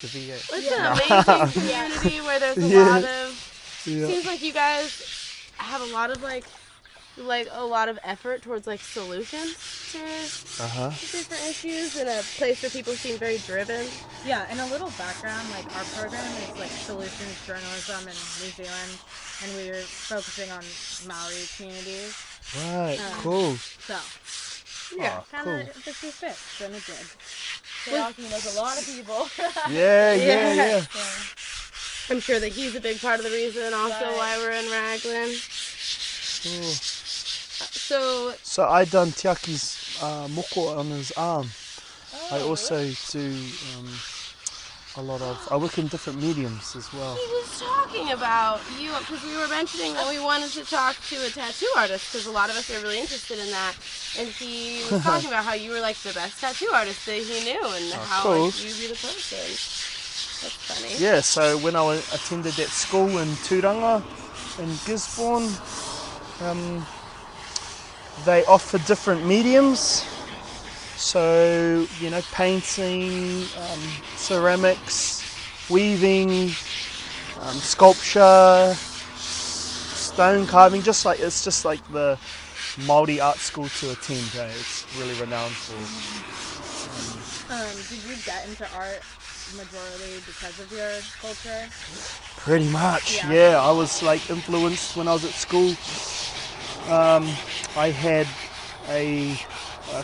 The VA. It's an amazing community where there's a lot of. Seems like you guys have a lot of like a lot of effort towards like solutions to different issues, and a place where people seem very driven. Yeah, and a little background, like our program is like solutions journalism in New Zealand, and we're focusing on Maori communities. Right, cool. So, yeah, kind of this is fit, and it did. Talking with a lot of people. Yeah. I'm sure that he's a big part of the reason also why we're in Raglan. So I done Tiaki's moko on his arm. I also do I work in different mediums as well. He was talking about you, because we were mentioning that we wanted to talk to a tattoo artist, because a lot of us are really interested in that. And he was talking about how you were like the best tattoo artist that he knew, and how like, you'd be the person. That's funny. Yeah, so when I attended that school in Turanga in Gisborne, they offer different mediums. So, you know, painting, ceramics, weaving, sculpture, stone carving, it's just like the Māori art school to attend. It's really renowned for. Did you get into art majorly because of your culture? Pretty much, yeah. I was like influenced when I was at school. I had a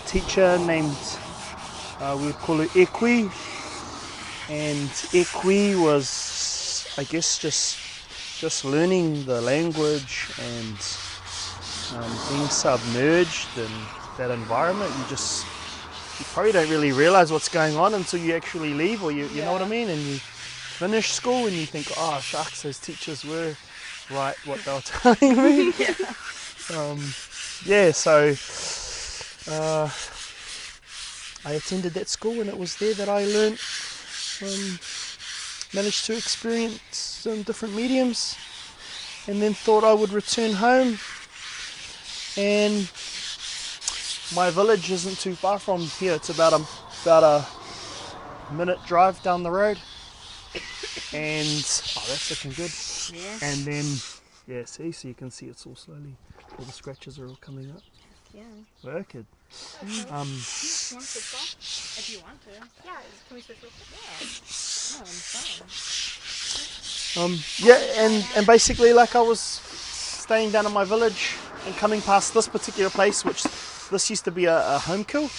teacher named, we would call her Ekwi, and Ekwi was, I guess, just learning the language and being submerged in that environment. You probably don't really realize what's going on until you actually leave, or you know what I mean, and you finish school and you think, oh shucks, those teachers were right what they were telling me. So I attended that school, and it was there that I learnt, managed to experience some different mediums, and then thought I would return home. And my village isn't too far from here. It's about a minute drive down the road. And that's looking good. Yeah. And then so you can see it's all slowly, all the scratches are all coming up. Yeah. Wicked. You want to switch off? If you want to. Yeah, can we switch real quick? Yeah. I'm fine. And basically, like, I was staying down in my village and coming past this particular place, which this used to be a home kill.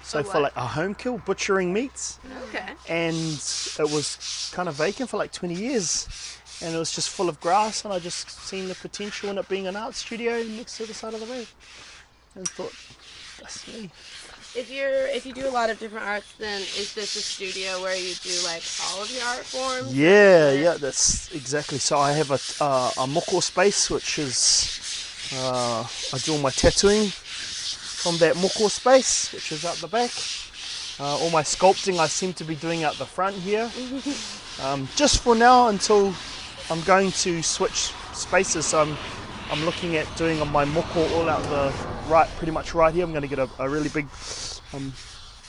So for like a home kill, butchering meats. Okay. And it was kind of vacant for like 20 years. And it was just full of grass, and I just seen the potential in it being an art studio next to the side of the road. And thought, that's me. If you do a lot of different arts, then is this a studio where you do like all of your art forms? Yeah, that's exactly. So I have a moko space, which is I do all my tattooing from that moko space, which is out the back. All my sculpting I seem to be doing out the front here. Just for now, until I'm going to switch spaces. So I'm looking at doing my moko all out the right, pretty much right here. I'm going to get a really big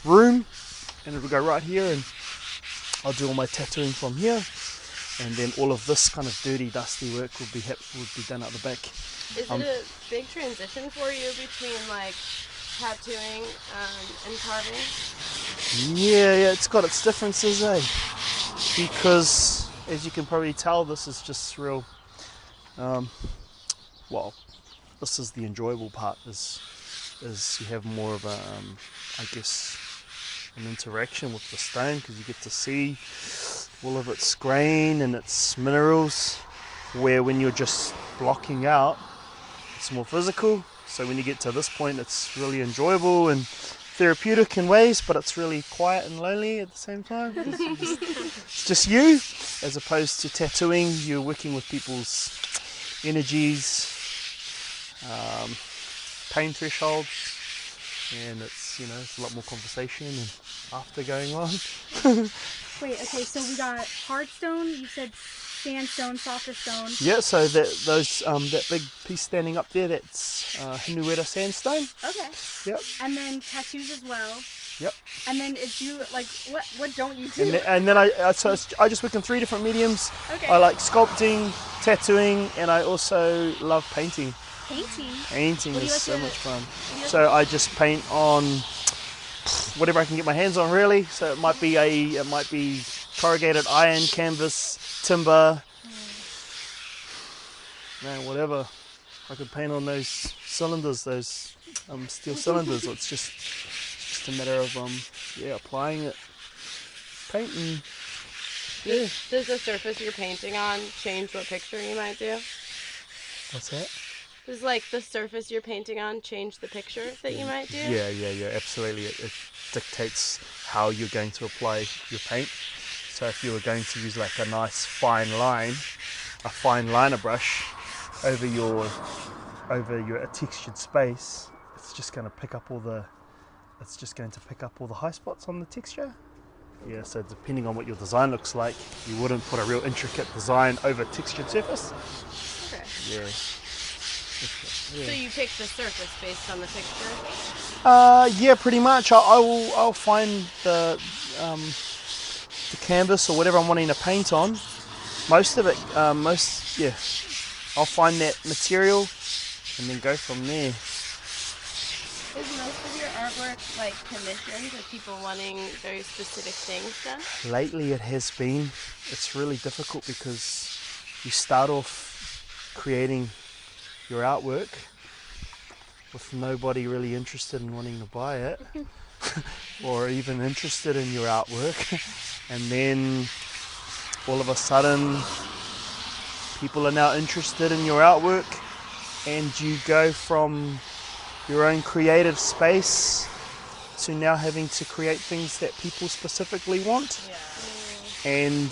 room, and it'll go right here, and I'll do all my tattooing from here, and then all of this kind of dirty, dusty work would be done out the back. Is it a big transition for you between like tattooing and carving? Yeah, it's got its differences, because as you can probably tell, this is just real. This is the enjoyable part. Is you have more of a, I guess, an interaction with the stone, because you get to see all of its grain and its minerals. Where when you're just blocking out, it's more physical. So when you get to this point, it's really enjoyable and therapeutic in ways, but it's really quiet and lonely at the same time. It's just you, as opposed to tattooing. You're working with people's energies, pain thresholds, and it's a lot more conversation and after going on. Wait, okay, so we got hard stone, you said sandstone, softer stone. Yeah, so that big piece standing up there, that's Hinuera sandstone. Okay. Yep. And then tattoos as well. Yep. And then it's you, like, what don't you do? And then I just work in 3 different mediums. Okay. I like sculpting, tattooing, and I also love painting. Painting. Painting What do is you like so to- much fun. what do you like So I just paint on whatever I can get my hands on, really. So it might be corrugated iron, canvas, timber, man, whatever. I could paint on those cylinders, those steel cylinders. So it's just a matter of applying it, painting. Yeah. Does the surface you're painting on change what picture you might do? What's that? Does like the surface you're painting on change the picture that you might do? Yeah, absolutely. It dictates how you're going to apply your paint. So if you were going to use like a nice fine liner brush over your textured space, it's just going to pick up all the high spots on the texture. Yeah, so depending on what your design looks like, you wouldn't put a real intricate design over a textured surface. Okay. Yeah. So you pick the surface based on the picture? Yeah, pretty much. I'll find the canvas or whatever I'm wanting to paint on. Most of it, I'll find that material and then go from there. Is most of your artwork like commissioned with people wanting very specific things done? Lately it has been. It's really difficult because you start off creating your artwork with nobody really interested in wanting to buy it or even interested in your artwork, and then all of a sudden people are now interested in your artwork, and you go from your own creative space to now having to create things that people specifically want. And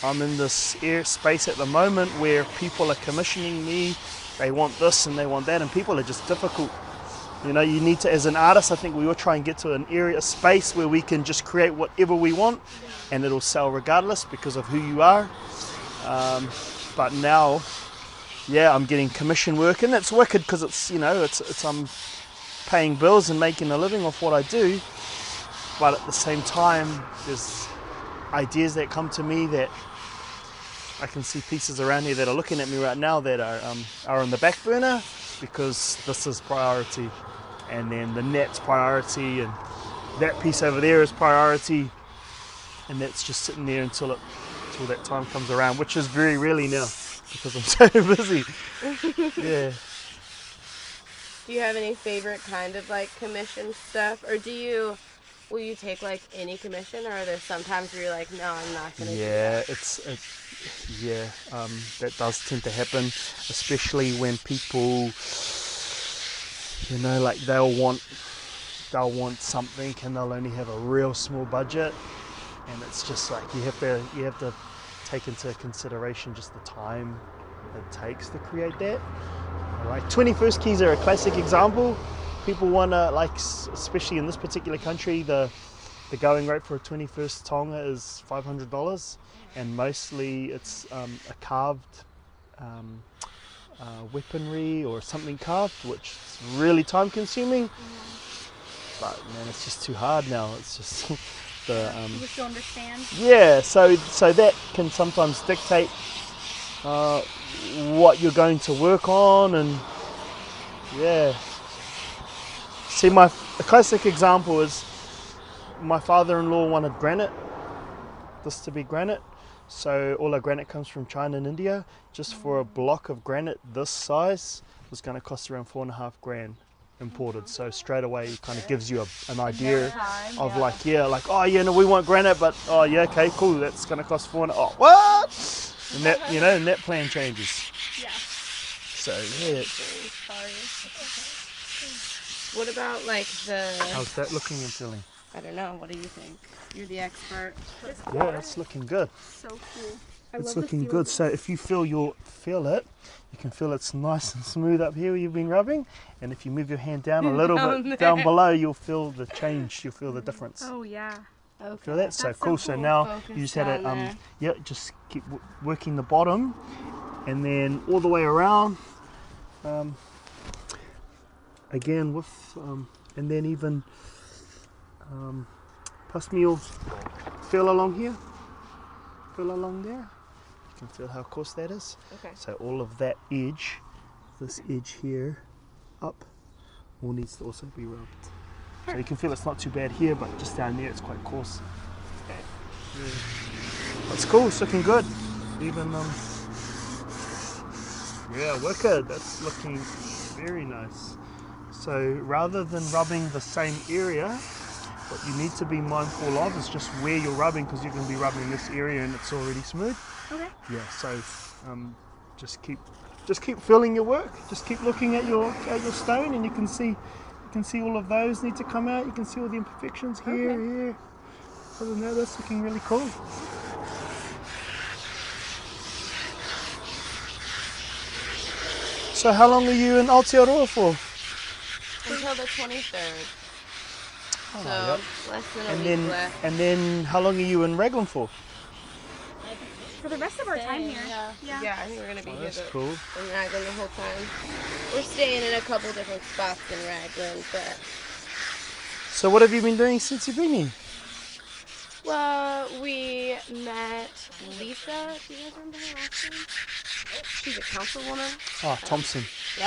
I'm in this space at the moment where people are commissioning me. They want this and they want that, and people are just difficult. You know, you need to, as an artist, I think we all try and get to a space where we can just create whatever we want, and it'll sell regardless because of who you are. But now, yeah, I'm getting commission work, and it's wicked because it's I'm paying bills and making a living off what I do. But at the same time, there's ideas that come to me that I can see pieces around here that are looking at me right now that are on the back burner because this is priority, and then the net's priority, and that piece over there is priority, and that's just sitting there until that time comes around, which is very rarely now because I'm so busy. Yeah. Do you have any favorite kind of like commission stuff, or will you take like any commission, or are there sometimes where you're like, no, I'm not gonna do that? That does tend to happen, especially when people, like they'll want something and they'll only have a real small budget, and it's just like you have to take into consideration just the time it takes to create that. Like 21st keys are a classic example. People want to, like, especially in this particular country, the going rate for a 21st tonga is $500, and mostly it's a carved weaponry or something carved, which is really time consuming. But man, it's just too hard now. It's just the You just don't understand. yeah. So that can sometimes dictate what you're going to work on, and yeah. See, a classic example is my father-in-law wanted this to be granite. So all our granite comes from China and India. Just for a block of granite this size was going to cost around $4,500 imported. So straight away it kind of gives you an idea of we want granite, but okay, cool, that's going to cost $400. Oh, what? And that plan changes. Yeah. So yeah. What about like How's that looking and feeling? I don't know, what do you think? You're the expert. Yeah, it's looking good. So cool. It's looking good. So if you feel it, you can feel it's nice and smooth up here where you've been rubbing. And if you move your hand down a little bit down below, you'll feel the change. You'll feel the difference. Oh yeah. Okay. Feel that? So That's cool. so So cool. now Focus you just had down to just keep working the bottom, and then all the way around. Again with and then even Pass me your feel along here. Feel along there. You can feel how coarse that is. Okay. So all of that edge, this edge here, up, all needs to also be rubbed. So you can feel it's not too bad here, but just down there it's quite coarse. Yeah. That's cool, it's looking good. Even, yeah, wicked, that's looking very nice. So rather than rubbing the same area, what you need to be mindful of is just where you're rubbing, because you're going to be rubbing this area and it's already smooth. Okay. Yeah, so just keep feeling your work. Just keep looking at your stone, and you can see all of those need to come out. You can see all the imperfections here, here. Other than that, that's looking really cool. So how long are you in Aotearoa for? Until the 23rd. Oh, So yep. less than a And week left. then how long are you in Raglan for? For the rest of our time here. Yeah, I think we're gonna be here That's cool. in Raglan the whole time. We're staying in a couple different spots in Raglan, but So what have you been doing since you've been here? well, we met Lisa. Do you guys remember her last name? She's a councilwoman. Oh, Thompson.